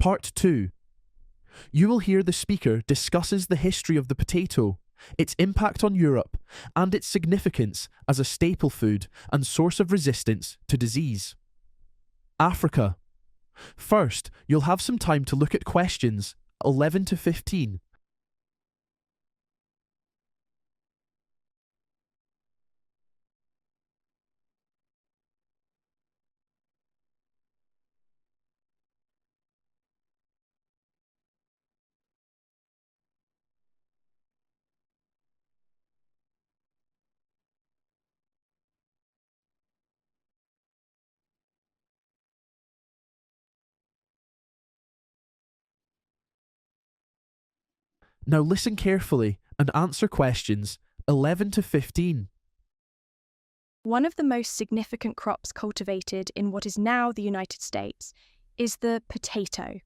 Part 2. You will hear the speaker discusses the history of the potato, its impact on Europe, and its significance as a staple food and source of resistance to disease. Africa. First, you'll have some time to look at questions 11 to 15. Now listen carefully and answer questions 11 to 15. One of the most significant crops cultivated in what is now the United States is the potato.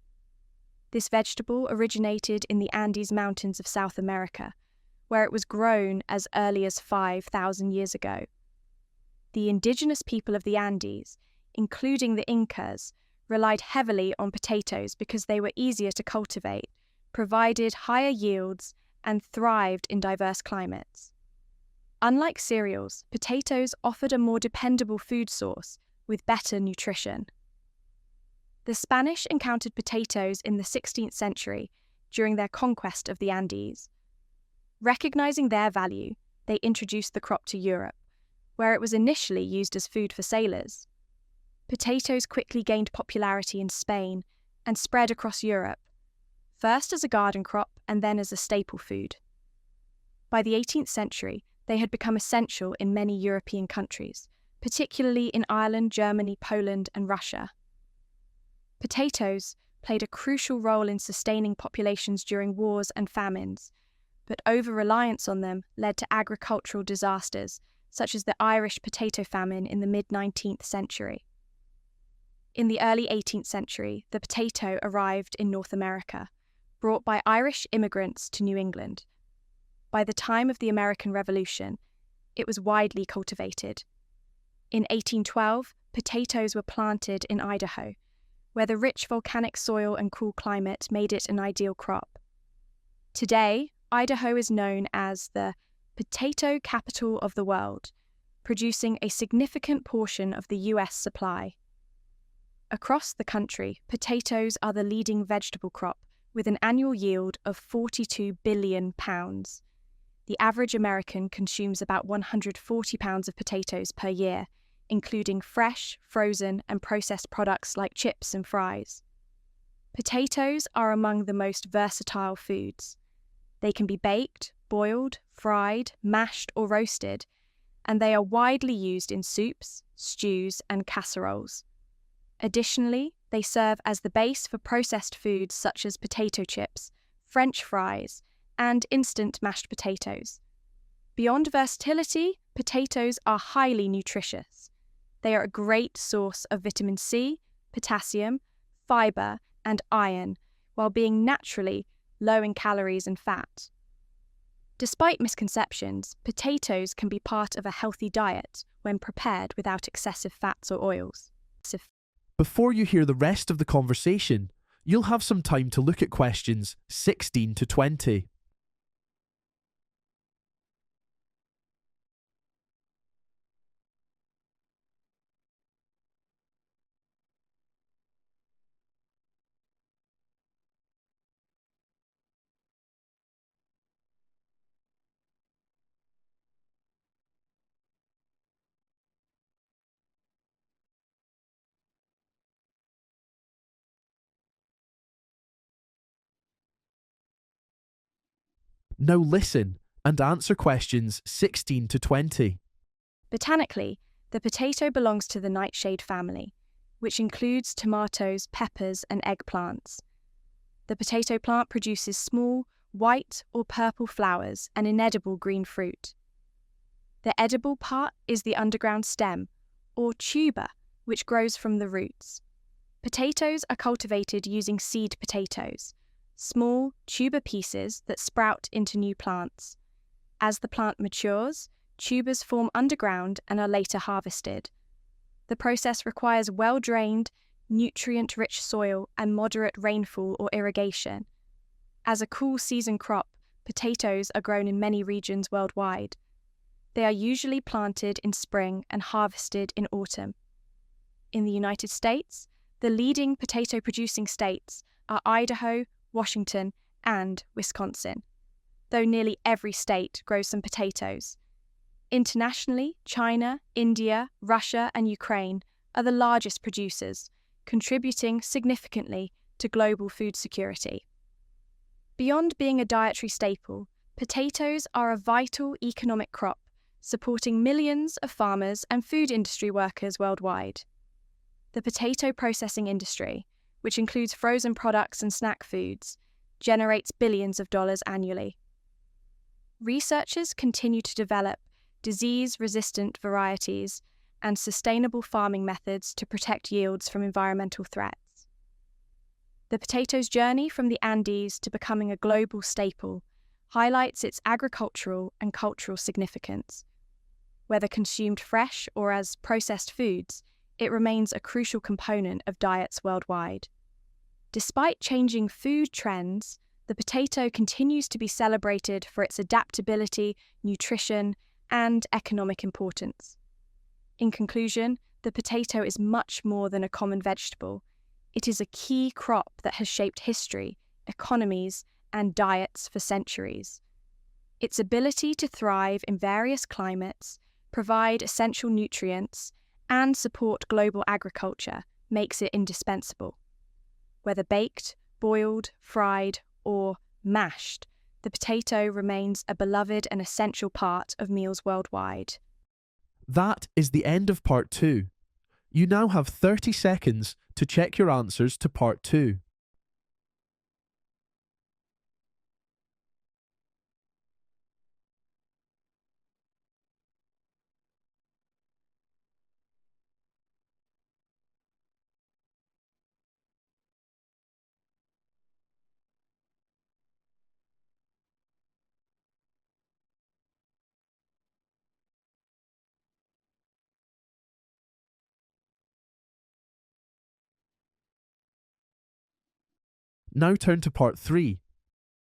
This vegetable originated in the Andes Mountains of South America, where it was grown as early as 5,000 years ago. The indigenous people of the Andes, including the Incas, relied heavily on potatoes because they were easier to cultivate, provided higher yields, and thrived in diverse climates. Unlike cereals, potatoes offered a more dependable food source with better nutrition. The Spanish encountered potatoes in the 16th century during their conquest of the Andes. Recognizing their value, they introduced the crop to Europe, where it was initially used as food for sailors. Potatoes quickly gained popularity in Spain and spread across Europe, first as a garden crop and then as a staple food. By the 18th century, they had become essential in many European countries, particularly in Ireland, Germany, Poland, and Russia. Potatoes played a crucial role in sustaining populations during wars and famines, but over-reliance on them led to agricultural disasters, such as the Irish potato famine in the mid-19th century. In the early 18th century, the potato arrived in North America, brought by Irish immigrants to New England. By the time of the American Revolution, it was widely cultivated. In 1812, potatoes were planted in Idaho, where the rich volcanic soil and cool climate made it an ideal crop. Today, Idaho is known as the potato capital of the world, producing a significant portion of the US supply. Across the country, potatoes are the leading vegetable crop, with an annual yield of 42 billion pounds. The average American consumes about 140 pounds of potatoes per year, including fresh, frozen, and processed products like chips and fries. Potatoes are among the most versatile foods. They can be baked, boiled, fried, mashed, or roasted, and they are widely used in soups, stews, and casseroles. Additionally, they serve as the base for processed foods such as potato chips, French fries, and instant mashed potatoes. Beyond versatility, potatoes are highly nutritious. They are a great source of vitamin C, potassium, fiber, and iron, while being naturally low in calories and fat. Despite misconceptions, potatoes can be part of a healthy diet when prepared without excessive fats or oils. Before you hear the rest of the conversation, you'll have some time to look at questions 16 to 20. Now listen and answer questions 16 to 20. Botanically, the potato belongs to the nightshade family, which includes tomatoes, peppers, and eggplants. The potato plant produces small, white or purple flowers and inedible green fruit. The edible part is the underground stem, or tuber, which grows from the roots. Potatoes are cultivated using seed potatoes, small tuber pieces that sprout into new plants. As the plant matures, tubers form underground and are later harvested. The process requires well-drained, nutrient-rich soil, and moderate rainfall or irrigation. As a cool season crop, potatoes are grown in many regions worldwide. They are usually planted in spring and harvested in autumn. In the United States, the leading potato-producing states are Idaho, Washington, and Wisconsin, though nearly every state grows some potatoes. Internationally, China, India, Russia, and Ukraine are the largest producers, contributing significantly to global food security. Beyond being a dietary staple, potatoes are a vital economic crop, supporting millions of farmers and food industry workers worldwide. The potato processing industry, which includes frozen products and snack foods, generates billions of dollars annually. Researchers continue to develop disease-resistant varieties and sustainable farming methods to protect yields from environmental threats. The potato's journey from the Andes to becoming a global staple highlights its agricultural and cultural significance. Whether consumed fresh or as processed foods, it remains a crucial component of diets worldwide. Despite changing food trends, the potato continues to be celebrated for its adaptability, nutrition, and economic importance. In conclusion, the potato is much more than a common vegetable. It is a key crop that has shaped history, economies, and diets for centuries. Its ability to thrive in various climates, provide essential nutrients, and support global agriculture makes it indispensable. Whether baked, boiled, fried, or mashed, the potato remains a beloved and essential part of meals worldwide. That is the end of part 2. You now have 30 seconds to check your answers to part 2. Now turn to part 3